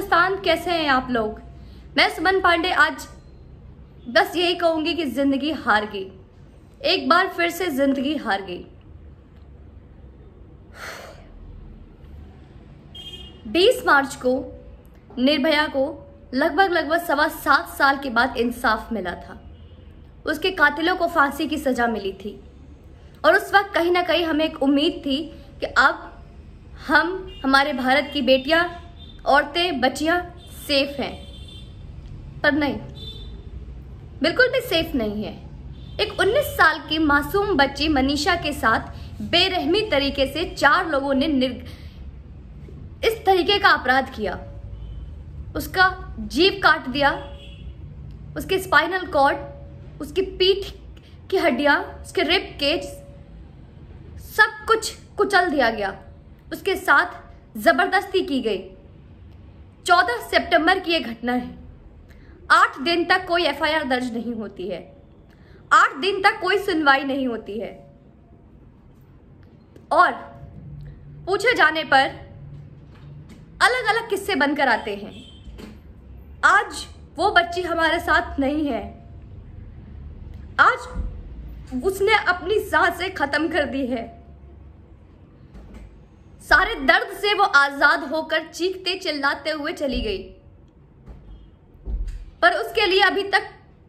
हिंदुस्तान, कैसे हैं आप लोग। मैं सुमन पांडे आज बस यही कहूंगी कि जिंदगी हार गई, एक बार फिर से जिंदगी हार गई। 20 मार्च को निर्भया को लगभग 7.25 साल के बाद इंसाफ मिला था। उसके कातिलों को फांसी की सजा मिली थी और उस वक्त कहीं ना कहीं हमें एक उम्मीद थी कि अब हमारे भारत की बेटियां, औरतें, बच्चियां सेफ हैं, पर नहीं, बिल्कुल भी सेफ नहीं है। एक 19 साल की मासूम बच्ची मनीषा के साथ बेरहमी तरीके से 4 लोगों ने इस तरीके का अपराध किया। उसका जीभ काट दिया, उसके स्पाइनल कॉर्ड, उसकी पीठ की हड्डियां, उसके रिब केज, सब कुछ कुचल दिया गया। उसके साथ जबरदस्ती की गई। 14 सितंबर की यह घटना है। 8 दिन तक कोई एफआईआर दर्ज नहीं होती है, 8 दिन तक कोई सुनवाई नहीं होती है और पूछे जाने पर अलग अलग किस्से बनकर आते हैं। आज वो बच्ची हमारे साथ नहीं है, आज उसने अपनी सांसें खत्म कर दी है। सारे दर्द से वो आजाद होकर चीखते चिल्लाते हुए चली गई, पर उसके लिए अभी तक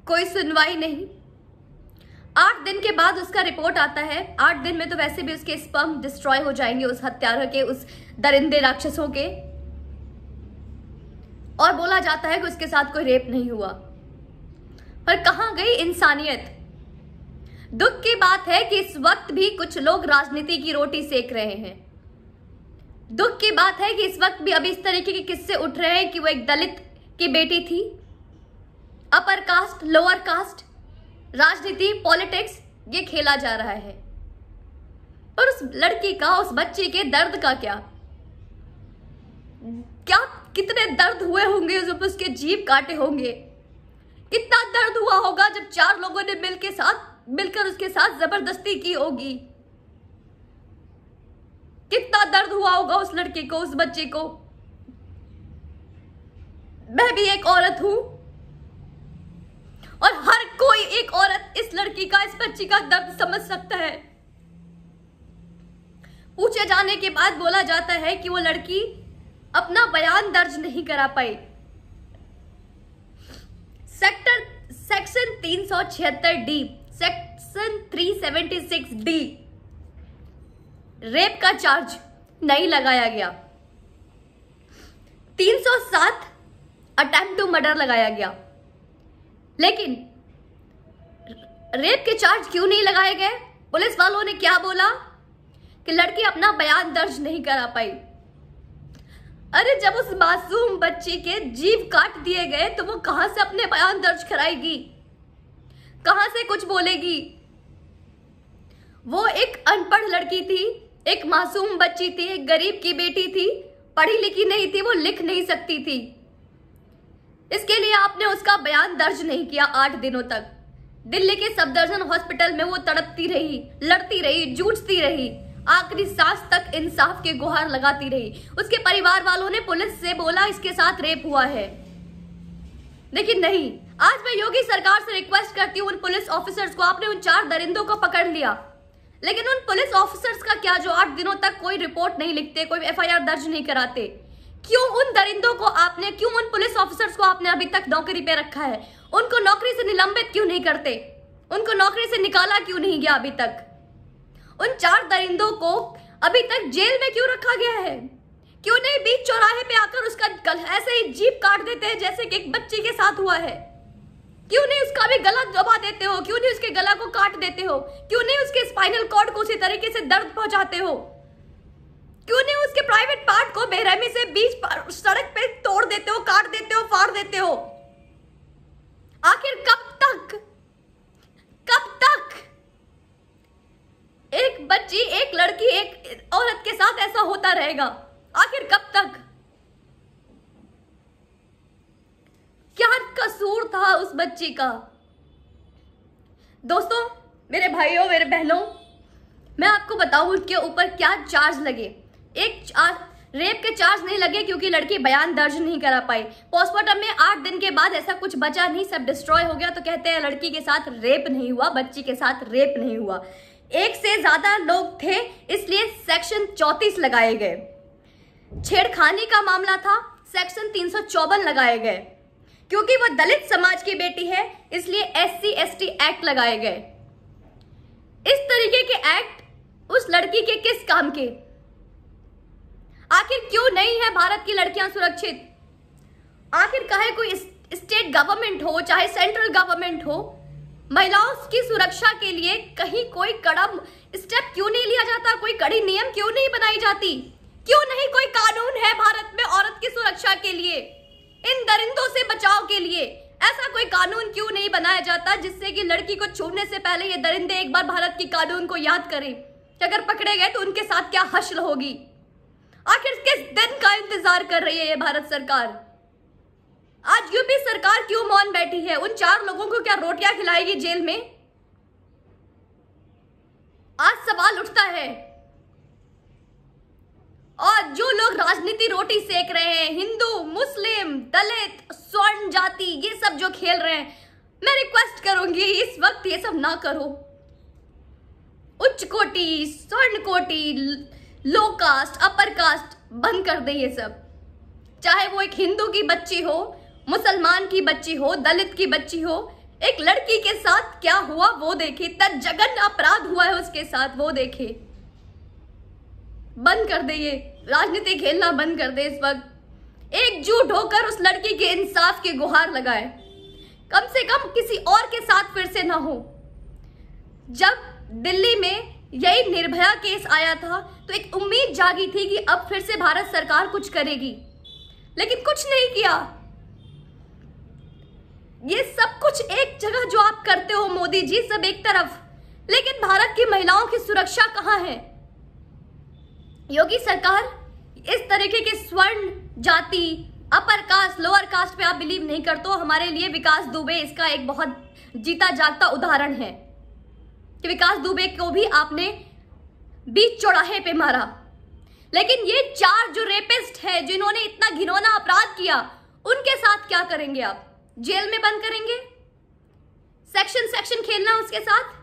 कोई सुनवाई नहीं। 8 दिन के बाद उसका रिपोर्ट आता है। 8 दिन में तो वैसे भी उसके स्पर्म डिस्ट्रॉय हो जाएंगे, उस हत्यारों के, उस दरिंदे राक्षसों के, और बोला जाता है कि उसके साथ कोई रेप नहीं हुआ। पर कहां गई इंसानियत। दुख की बात है कि इस वक्त भी कुछ लोग राजनीति की रोटी सेक रहे हैं। दुख की बात है कि इस वक्त भी अभी इस तरीके के किस्से उठ रहे हैं कि वो एक दलित की बेटी थी। अपर कास्ट, लोअर कास्ट, राजनीति, पॉलिटिक्स, ये खेला जा रहा है। पर उस लड़की का, उस बच्ची के दर्द का क्या कितने दर्द हुए होंगे जब उसके जीभ काटे होंगे। कितना दर्द हुआ होगा जब 4 लोगों ने मिलकर उसके साथ जबरदस्ती की होगी। कितना दर्द हुआ होगा उस लड़की को, उस बच्ची को। मैं भी एक औरत हूं और हर कोई एक औरत इस लड़की का, इस बच्ची का दर्द समझ सकता है। पूछे जाने के बाद बोला जाता है कि वो लड़की अपना बयान दर्ज नहीं करा पाई। Section 376D, section 376D rape का चार्ज नहीं लगाया गया। 307 अटेम्प्ट टू मर्डर लगाया गया, लेकिन रेप के चार्ज क्यों नहीं लगाए गए? पुलिस वालों ने क्या बोला कि लड़की अपना बयान दर्ज नहीं करा पाई। अरे जब उस मासूम बच्ची के जीभ काट दिए गए तो वो कहां से अपने बयान दर्ज कराएगी, कहां से कुछ बोलेगी? वो एक अनपढ़ लड़की थी, एक मासूम बच्ची थी, एक गरीब की बेटी थी, पढ़ी लिखी नहीं थी, वो लिख नहीं सकती थी। इसके लिए आपने उसका बयान दर्ज नहीं किया। 8 दिनों तक दिल्ली के सफदरजंग हॉस्पिटल में वो तड़पती रही, लड़ती रही, जूझती रही, आखिरी सांस तक इंसाफ के गुहार लगाती रही। उसके परिवार वालों ने पुलिस से बोला इसके साथ रेप हुआ है, लेकिन नहीं। आज मैं योगी सरकार से रिक्वेस्ट करती हूँ, उन पुलिस ऑफिसर्स को, आपने उन 4 दरिंदों को पकड़ लिया, लेकिन उन पुलिस ऑफिसर्स का क्या जो 8 दिनों तक कोई रिपोर्ट नहीं लिखते, कोई एफआईआर दर्ज नहीं कराते? क्यों उन दरिंदों को आपने, क्यों उन पुलिस ऑफिसर्स को आपने अभी तक नौकरी पे रखा है? उनको नौकरी से निलंबित क्यों नहीं करते? उनको नौकरी से निकाला क्यों नहीं गया अभी तक? उन 4 दरिंदों को अभी तक जेल में क्यों रखा गया है? क्यों नहीं बीच चौराहे पे आकर उसका ऐसे ही जीभ काट देते हैं जैसे कि एक बच्ची के साथ हुआ है? क्यों नहीं उसका भी गला दबा देते हो? क्यों नहीं उसके गला को काट देते हो? क्यों नहीं उसके स्पाइनल कॉर्ड को उसी तरीके से दर्द पहुंचाते हो? क्यों नहीं उसके प्राइवेट पार्ट को बेरहमी से बीच सड़क पे तोड़ देते हो, काट देते हो, फाड़ देते हो? आखिर कब तक एक बच्ची, एक लड़की, एक औरत के साथ ऐसा होता रहेगा? आखिर कब तक? क्या कसूर था उस बच्ची का? दोस्तों, मेरे भाइयों, मेरे बहनों, मैं आपको बताऊं उनके ऊपर क्या चार्ज लगे। एक रेप के चार्ज नहीं लगे क्योंकि लड़की बयान दर्ज नहीं करा पाई। पोस्टमार्टम में 8 दिन के बाद ऐसा कुछ बचा नहीं, सब डिस्ट्रॉय हो गया। तो कहते हैं लड़की के साथ रेप नहीं हुआ, बच्ची के साथ रेप नहीं हुआ। एक से ज्यादा लोग थे इसलिए सेक्शन 34 लगाए गए। छेड़खानी का मामला था, सेक्शन 354 लगाए गए। क्योंकि वो दलित समाज की बेटी है इसलिए SC ST एक्ट लगाए गए। इस तरीके के एक्ट उस लड़की के किस काम के? आखिर क्यों नहीं है भारत की लड़कियां सुरक्षित? आखिर चाहे कोई स्टेट गवर्नमेंट हो चाहे सेंट्रल गवर्नमेंट हो, महिलाओं की सुरक्षा के लिए कहीं कोई कदम स्टेप क्यों नहीं लिया जाता? कोई कड़ी नियम क्यों नहीं बनाई जाती? क्यों नहीं कोई कानून है भारत में औरत की सुरक्षा के लिए, इन दरिंदों से बचाव के लिए? ऐसा कोई कानून क्यों नहीं बनाया जाता जिससे कि लड़की को छूने से पहले ये दरिंदे एक बार भारत की कानून को याद करें कि अगर पकड़े गए तो उनके साथ क्या हश्र होगी? आखिर किस दिन का इंतजार कर रही है ये भारत सरकार? आज यूपी सरकार क्यों मौन बैठी है? उन 4 लोगों को क्या रोटियां खिलाएगी जेल में? आज सवाल उठता है। और जो लोग राजनीति रोटी सेक रहे हैं, हिंदू, मुस्लिम, दलित, स्वर्ण जाति, ये सब जो खेल रहे हैं, मैं रिक्वेस्ट करूंगी इस वक्त ये सब ना करो। उच्च कोटि, स्वर्ण कोटि, लो कास्ट, अपर कास्ट बंद कर दे ये सब। चाहे वो एक हिंदू की बच्ची हो, मुसलमान की बच्ची हो, दलित की बच्ची हो, एक लड़की के साथ क्या हुआ वो देखे, इतना जघन्य अपराध हुआ है उसके साथ वो देखे। बंद कर दे, ये राजनीति खेलना बंद कर दे। इस वक्त एकजुट होकर उस लड़की के इंसाफ की गुहार लगाए, कम से कम किसी और के साथ फिर से ना हो। जब दिल्ली में यही निर्भया केस आया था तो एक उम्मीद जागी थी कि अब फिर से भारत सरकार कुछ करेगी, लेकिन कुछ नहीं किया। ये सब कुछ एक जगह जो आप करते हो मोदी जी, सब एक तरफ, लेकिन भारत की महिलाओं की सुरक्षा कहां है? योगी सरकार इस तरीके के स्वर्ण जाति, अपर कास्ट, लोअर कास्ट पे आप बिलीव नहीं करते हो। हमारे लिए विकास दुबे इसका एक बहुत जीता जागता उदाहरण है कि विकास दुबे को भी आपने बीच चौराहे पे मारा। लेकिन ये 4 जो रेपिस्ट है जिन्होंने इतना घिनौना अपराध किया, उनके साथ क्या करेंगे आप? जेल में बंद करेंगे? सेक्शन सेक्शन खेलना उसके साथ?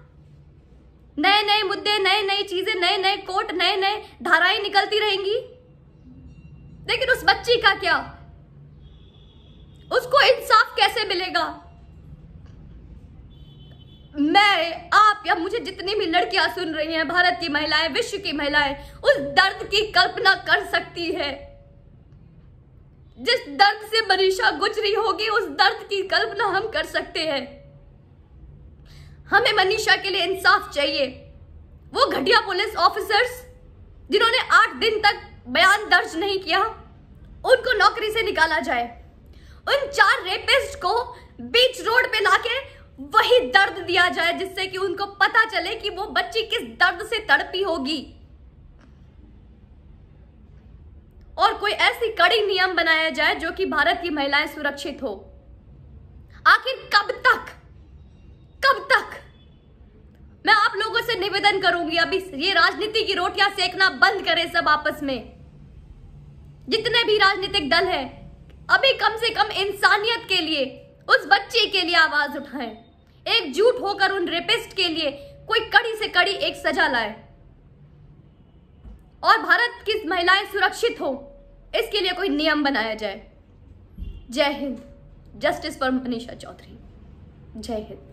नए नए मुद्दे, नए नई चीजें, नए नए कोर्ट, नए नए धाराएं निकलती रहेंगी। लेकिन उस बच्ची का क्या? उसको इंसाफ कैसे मिलेगा? मैं, आप या मुझे जितनी भी लड़कियां सुन रही हैं, भारत की महिलाएं, विश्व की महिलाएं, उस दर्द की कल्पना कर सकती है जिस दर्द से मनीषा गुजरी होगी। उस दर्द की कल्पना हम कर सकते हैं। हमें मनीषा के लिए इंसाफ चाहिए। वो घटिया पुलिस ऑफिसर्स जिन्होंने 8 दिन तक बयान दर्ज नहीं किया, उनको नौकरी से निकाला जाए। उन 4 रेपिस्ट को बीच रोड पे लाके वही दर्द दिया जाए जिससे कि उनको पता चले कि वो बच्ची किस दर्द से तड़पी होगी। और कोई ऐसी कड़ी नियम बनाया जाए जो कि भारत की महिलाएं सुरक्षित हो। आखिर कब तक मैं आप लोगों से निवेदन करूंगी, अभी ये राजनीति की रोटियां सेकना बंद करें सब आपस में। जितने भी राजनीतिक दल हैं, अभी कम से कम इंसानियत के लिए, उस बच्ची के लिए आवाज उठाएं। एकजुट होकर उन रेपिस्ट के लिए कोई कड़ी से कड़ी एक सजा लाए और भारत की महिलाएं सुरक्षित हो, इसके लिए कोई नियम बनाया जाए। जय हिंद। Justice for Manisha Chaudhary. जय हिंद।